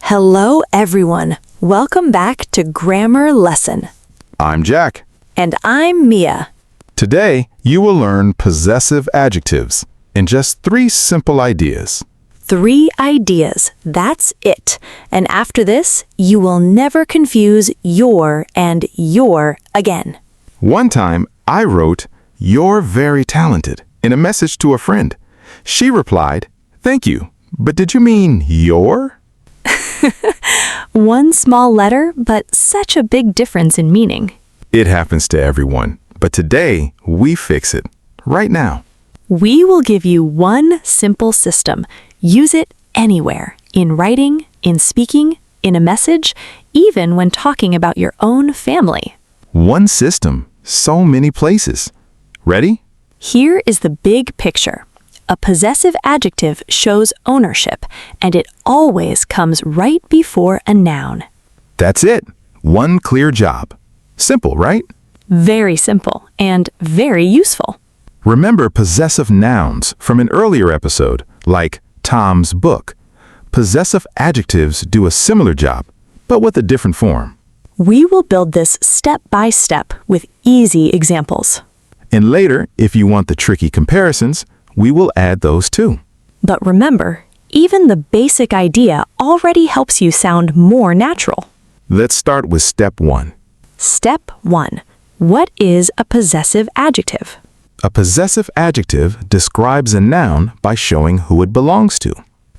Hello, everyone. Welcome back to Grammar Lesson. I'm Jack. And I'm Mia. Today, you will learn possessive adjectives in just 3 simple ideas. 3 ideas. That's it. And after this, you will never confuse your and your again. One time, I wrote, "You're very talented," in a message to a friend. She replied, "Thank you, but did you mean your?" One small letter, but such a big difference in meaning. It happens to everyone, but today, we fix it, right now. We will give you one simple system. Use it anywhere, in writing, in speaking, in a message, even when talking about your own family. One system, so many places. Ready? Here is the big picture. A possessive adjective shows ownership, and it always comes right before a noun. That's it. One clear job. Simple, right? Very simple and very useful. Remember possessive nouns from an earlier episode, like Tom's book. Possessive adjectives do a similar job, but with a different form. We will build this step by step with easy examples. And later, if you want the tricky comparisons, we will add those too. But remember, even the basic idea already helps you sound more natural. Let's start with step 1. Step 1. What is a possessive adjective? A possessive adjective describes a noun by showing who it belongs to.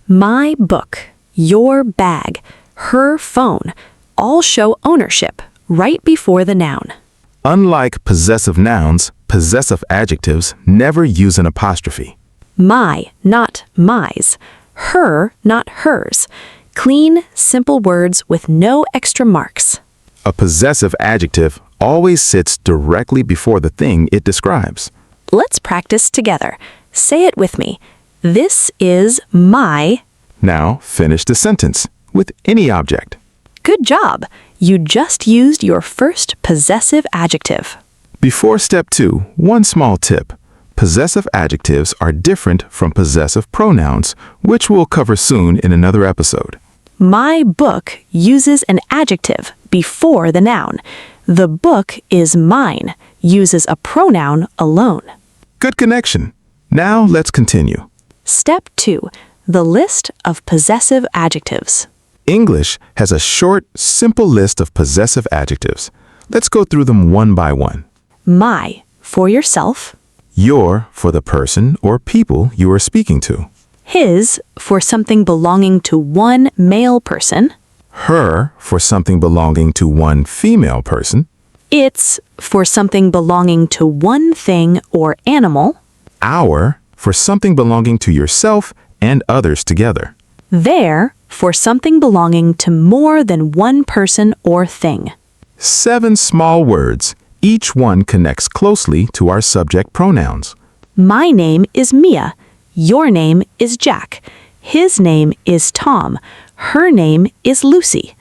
My book, your bag, her phone all show ownership right before the noun. Unlike possessive nouns, possessive adjectives never use an apostrophe. My, not my's. Her, not hers. Clean, simple words with no extra marks. A possessive adjective always sits directly before the thing it describes. Let's practice together. Say it with me. This is my... Now finish the sentence with any object. Good job! You just used your first possessive adjective. Before step 2, one small tip. Possessive adjectives are different from possessive pronouns, which we'll cover soon in another episode. My book uses an adjective before the noun. The book is mine uses a pronoun alone. Good connection. Now let's continue. Step 2. The list of possessive adjectives. English has a short, simple list of possessive adjectives. Let's go through them one by one. My, for yourself. Your, for the person or people you are speaking to. His, for something belonging to one male person. Her, for something belonging to one female person. Its, for something belonging to one thing or animal. Our, for something belonging to yourself and others together. Their, for something belonging to more than one person or thing. 7 small words. Each one connects closely to our subject pronouns. My name is Mia. Your name is Jack. His name is Tom. Her name is Lucy.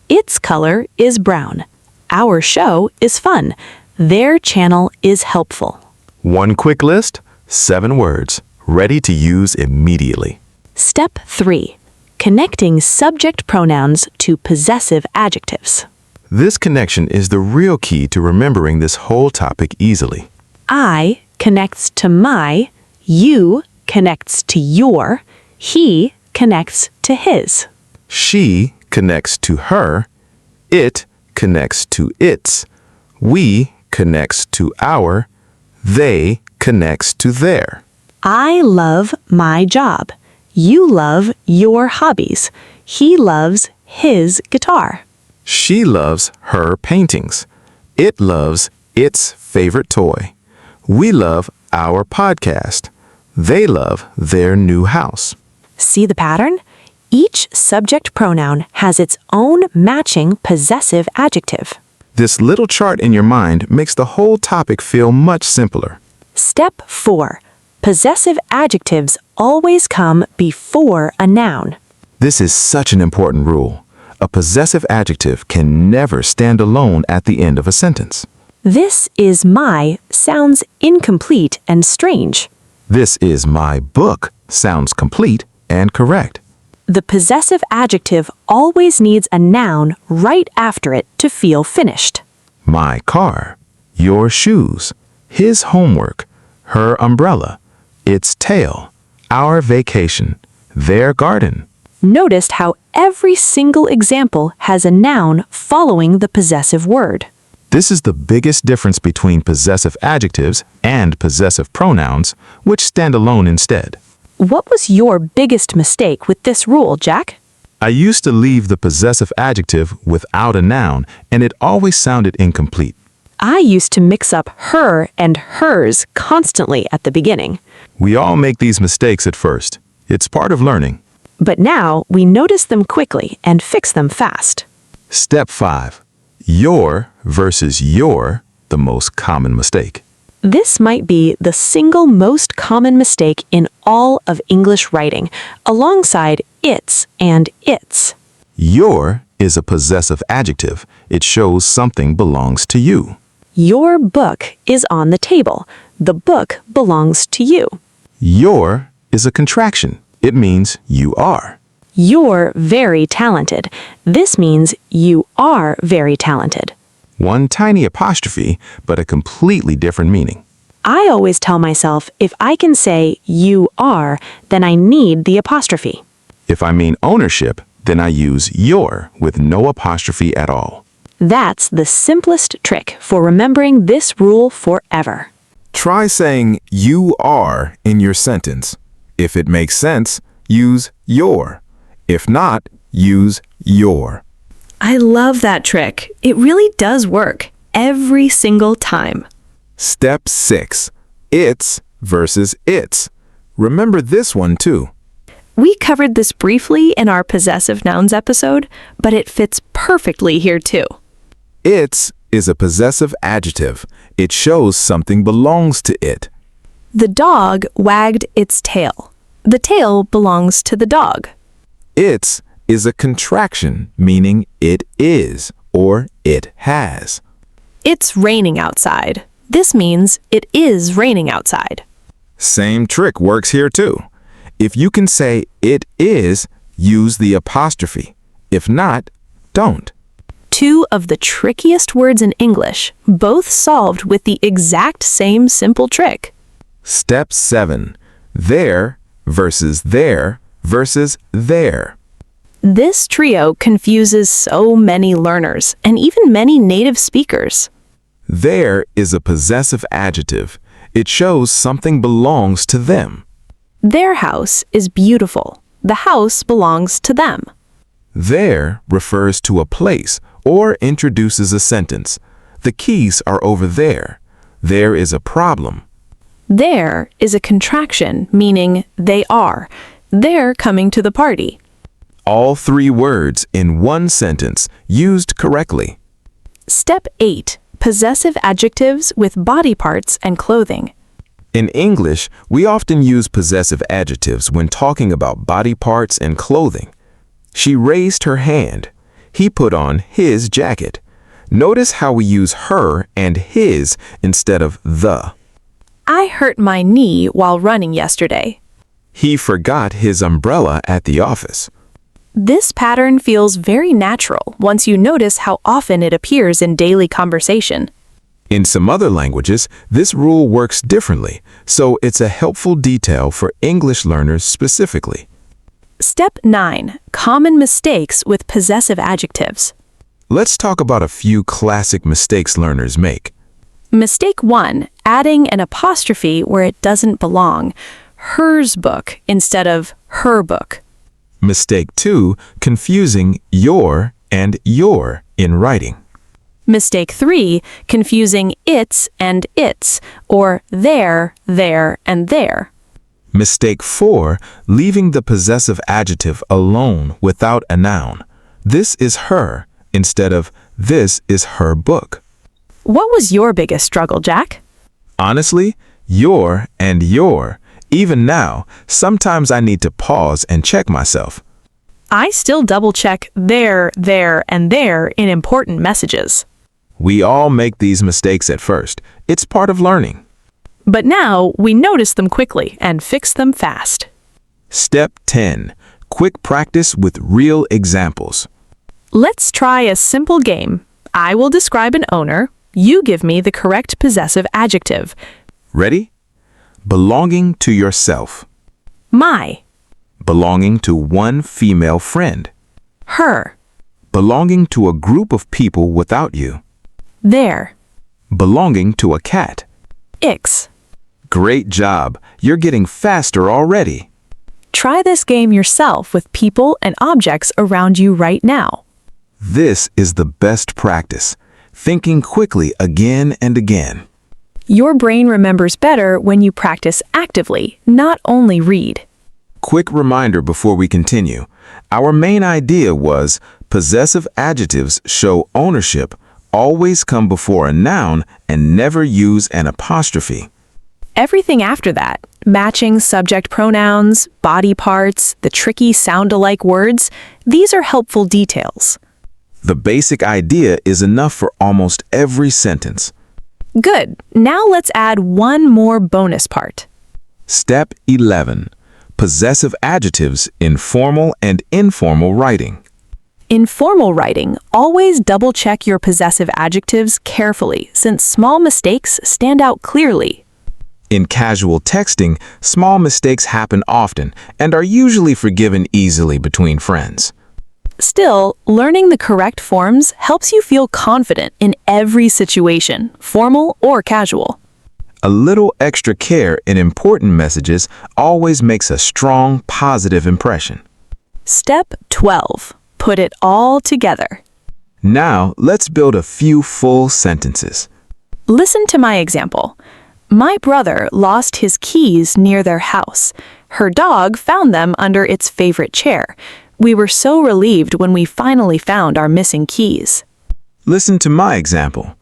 Its color is brown. Our show is fun. Their channel is helpful. One quick list, 7 words, ready to use immediately. Step 3. Connecting subject pronouns to possessive adjectives. This connection is the real key to remembering this whole topic easily. I connects to my, you connects to your, he connects to his. She connects to her, it connects to its, we connects to our, they connects to their. I love my job. You love your hobbies. He loves his guitar. She loves her paintings. It loves its favorite toy. We love our podcast. They love their new house. See the pattern? Each subject pronoun has its own matching possessive adjective. This little chart in your mind makes the whole topic feel much simpler. Step 4. Possessive adjectives always come before a noun. This is such an important rule. A possessive adjective can never stand alone at the end of a sentence. This is my sounds incomplete and strange. This is my book sounds complete and correct. The possessive adjective always needs a noun right after it to feel finished. My car, your shoes, his homework, her umbrella, its tail, our vacation, their garden. Noticed how every single example has a noun following the possessive word. This is the biggest difference between possessive adjectives and possessive pronouns, which stand alone instead. What was your biggest mistake with this rule, Jack? I used to leave the possessive adjective without a noun, and it always sounded incomplete. I used to mix up her and hers constantly at the beginning. We all make these mistakes at first. It's part of learning. But now we notice them quickly and fix them fast. Step 5. Your versus your, the most common mistake. This might be the single most common mistake in all of English writing, alongside its and its. Your is a possessive adjective. It shows something belongs to you. Your book is on the table. The book belongs to you. Your is a contraction. It means you are. You're very talented. This means you are very talented. One tiny apostrophe, but a completely different meaning. I always tell myself if I can say you are, then I need the apostrophe. If I mean ownership, then I use your with no apostrophe at all. That's the simplest trick for remembering this rule forever. Try saying you are in your sentence. If it makes sense, use your. If not, use your. I love that trick. It really does work every single time. Step 6. It's versus its. Remember this one too. We covered this briefly in our possessive nouns episode, but it fits perfectly here too. Its is a possessive adjective. It shows something belongs to it. The dog wagged its tail. The tail belongs to the dog. Its is a contraction, meaning it is or it has. It's raining outside. This means it is raining outside. Same trick works here too. If you can say it is, use the apostrophe. If not, don't. Two of the trickiest words in English, both solved with the exact same simple trick. Step 7. There versus there versus there. This trio confuses so many learners and even many native speakers. There is a possessive adjective. It shows something belongs to them. Their house is beautiful. The house belongs to them. There refers to a place or introduces a sentence. The keys are over there. There is a problem. There is a contraction, meaning they are. They're coming to the party. All three words in one sentence used correctly. Step 8. Possessive adjectives with body parts and clothing. In English, we often use possessive adjectives when talking about body parts and clothing. She raised her hand. He put on his jacket. Notice how we use her and his instead of the. I hurt my knee while running yesterday. He forgot his umbrella at the office. This pattern feels very natural once you notice how often it appears in daily conversation. In some other languages, this rule works differently, so it's a helpful detail for English learners specifically. Step 9. Common mistakes with possessive adjectives. Let's talk about a few classic mistakes learners make. Mistake 1. Adding an apostrophe where it doesn't belong. Hers book instead of her book. Mistake 2. Confusing your and your in writing. Mistake 3. Confusing its and its, or their, and their. Mistake 4. Leaving the possessive adjective alone without a noun. This is her instead of this is her book. What was your biggest struggle, Jack? Honestly, your and your. Even now, sometimes I need to pause and check myself. I still double-check their, and their in important messages. We all make these mistakes at first. It's part of learning. But now we notice them quickly and fix them fast. Step 10. quick practice with real examples. Let's try a simple game. I will describe an owner. You give me the correct possessive adjective. Ready? Belonging to yourself. My, Belonging to one female friend. her, Belonging to a group of people without you. their, Belonging to a cat. ix. Great job. You're getting faster already. Try this game yourself with people and objects around you right now. This is the best practice. Thinking quickly again and again. Your brain remembers better when you practice actively, not only read. Quick reminder before we continue. Our main idea was possessive adjectives show ownership, always come before a noun, and never use an apostrophe. Everything after that, matching subject pronouns, body parts, the tricky sound-alike words, these are helpful details. The basic idea is enough for almost every sentence. Good. Now let's add one more bonus part. Step 11. Possessive adjectives in formal and informal writing. In formal writing, always double-check your possessive adjectives carefully, since small mistakes stand out clearly. In casual texting, small mistakes happen often and are usually forgiven easily between friends. Still, learning the correct forms helps you feel confident in every situation, formal or casual. A little extra care in important messages always makes a strong, positive impression. Step 12. Put it all together. Now, let's build a few full sentences. Listen to my example. My brother lost his keys near their house. Her dog found them under its favorite chair. We were so relieved when we finally found our missing keys. Listen to my example.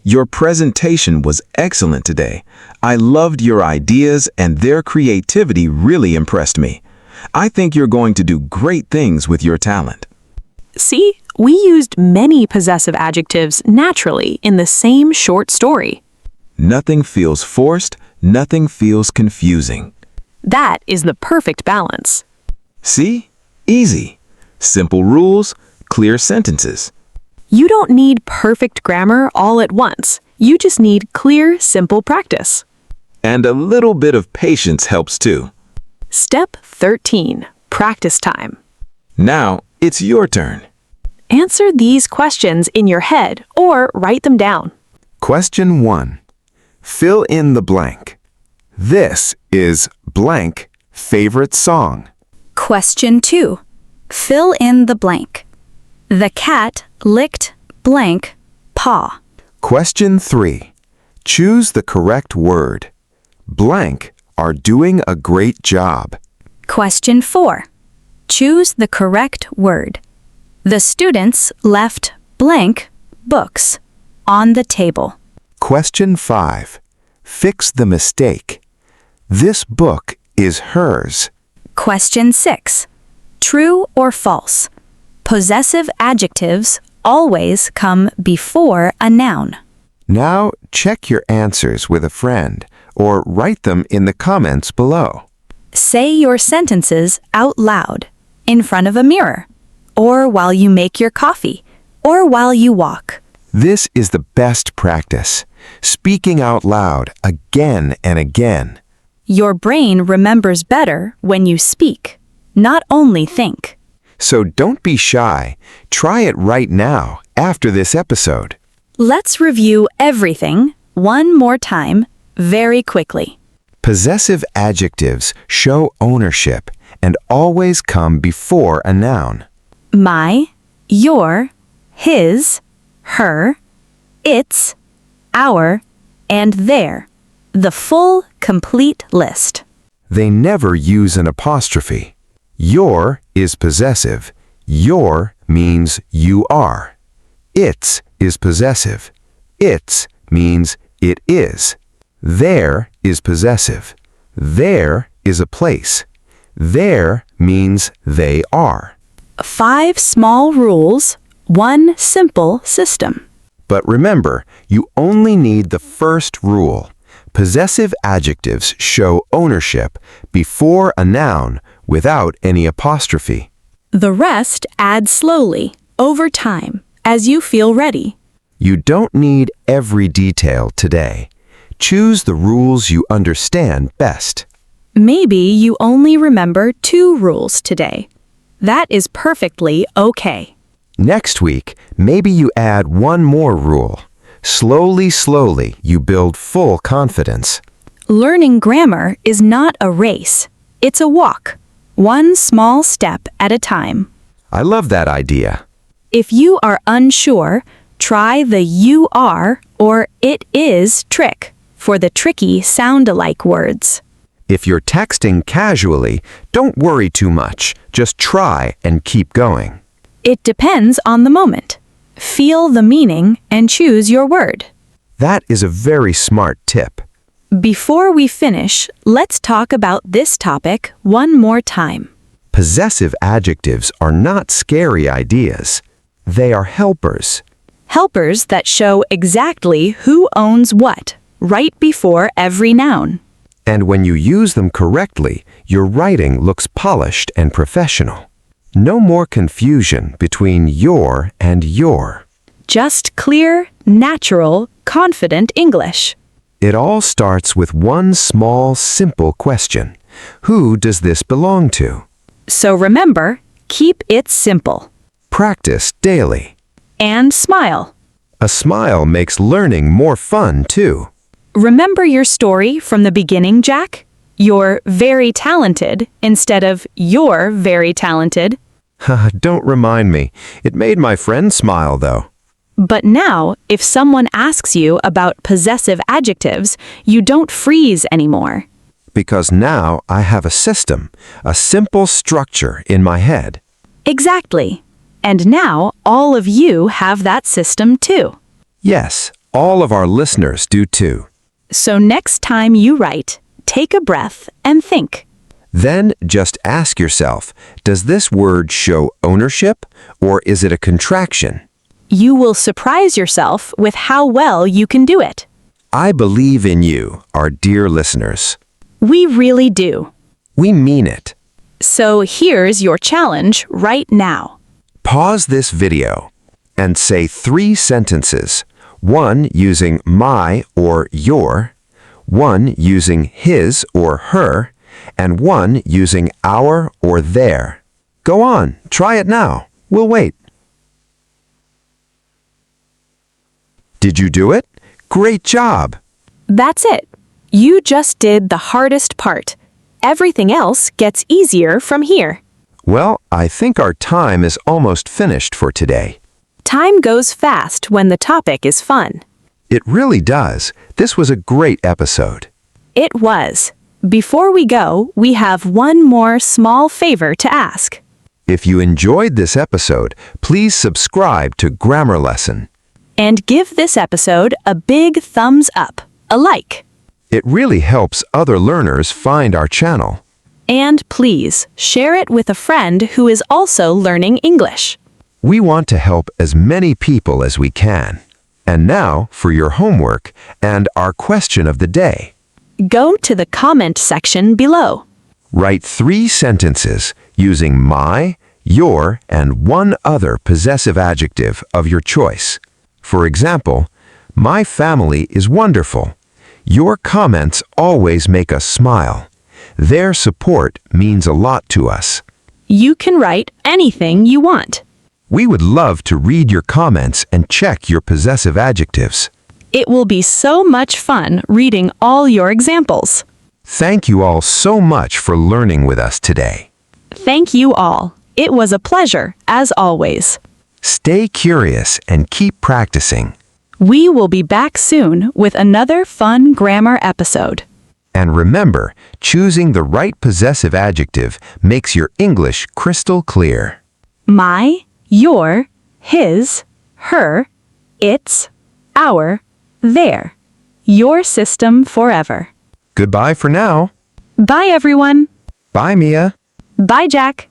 Your presentation was excellent today. I loved your ideas and their creativity really impressed me. I think you're going to do great things with your talent. See, we used many possessive adjectives naturally in the same short story. Nothing feels forced, nothing feels confusing. That is the perfect balance. See? Easy. Simple rules, clear sentences. You don't need perfect grammar all at once. You just need clear, simple practice. And a little bit of patience helps too. Step 13. Practice time. Now, it's your turn. Answer these questions in your head or write them down. Question 1. Fill in the blank. This is blank favorite song. Question 2. Fill in the blank. The cat licked blank paw. Question 3. Choose the correct word. Blank are doing a great job. Question 4. Choose the correct word. The students left blank books on the table. Question 5. Fix the mistake. This book is hers. Question 6. True or false? Possessive adjectives always come before a noun. Now check your answers with a friend or write them in the comments below. Say your sentences out loud, in front of a mirror, or while you make your coffee, or while you walk. This is the best practice. Speaking out loud again and again. Your brain remembers better when you speak, not only think. So don't be shy. Try it right now after this episode. Let's review everything one more time, very quickly. Possessive adjectives show ownership and always come before a noun. My, your, his, her, its, our, and their. The full, complete list. They never use an apostrophe. Your is possessive. Your means you are. Its is possessive. Its means it is. Their is possessive. There is a place. There means they are. 5 small rules, 1 simple system. But remember, you only need the first rule. Possessive adjectives show ownership before a noun without any apostrophe. The rest add slowly, over time, as you feel ready. You don't need every detail today. Choose the rules you understand best. Maybe you only remember 2 rules today. That is perfectly okay. Next week, maybe you add one more rule. Slowly, you build full confidence. Learning grammar is not a race. It's a walk, one small step at a time. I love that idea. If you are unsure, try the you are or it is trick for the tricky sound-alike words. If you're texting casually, don't worry too much. Just try and keep going. It depends on the moment. Feel the meaning and choose your word. That is a very smart tip. Before we finish, let's talk about this topic one more time. Possessive adjectives are not scary ideas. They are helpers. Helpers that show exactly who owns what, right before every noun. And when you use them correctly, your writing looks polished and professional. No more confusion between your and your. Just clear, natural, confident English. It all starts with one small, simple question. Who does this belong to? So remember, keep it simple. Practice daily. And smile. A smile makes learning more fun, too. Remember your story from the beginning, Jack? You're very talented instead of you're very talented. Don't remind me. It made my friend smile, though. But now, if someone asks you about possessive adjectives, you don't freeze anymore. Because now I have a system, a simple structure in my head. Exactly. And now all of you have that system too. Yes, all of our listeners do too. So next time you write, take a breath and think. Then just ask yourself, does this word show ownership or is it a contraction? You will surprise yourself with how well you can do it. I believe in you, our dear listeners. We really do. We mean it. So here's your challenge right now. Pause this video and say 3 sentences. 1 using my or your, 1 using his or her, and 1 using our or their. Go on, try it now. We'll wait. Did you do it? Great job! That's it. You just did the hardest part. Everything else gets easier from here. Well, I think our time is almost finished for today. Time goes fast when the topic is fun. It really does. This was a great episode. It was. Before we go, we have one more small favor to ask. If you enjoyed this episode, please subscribe to Grammar Lesson. And give this episode a big thumbs up, a like. It really helps other learners find our channel. And please, share it with a friend who is also learning English. We want to help as many people as we can. And now for your homework and our question of the day. Go to the comment section below. Write 3 sentences using my, your, and one other possessive adjective of your choice. For example, my family is wonderful. Your comments always make us smile. Their support means a lot to us. You can write anything you want. We would love to read your comments and check your possessive adjectives. It will be so much fun reading all your examples. Thank you all so much for learning with us today. Thank you all. It was a pleasure, as always. Stay curious and keep practicing. We will be back soon with another fun grammar episode. And remember, choosing the right possessive adjective makes your English crystal clear. My, your, his, her, its, our, their. Your system forever. Goodbye for now. Bye, everyone. Bye, Mia. Bye, Jack.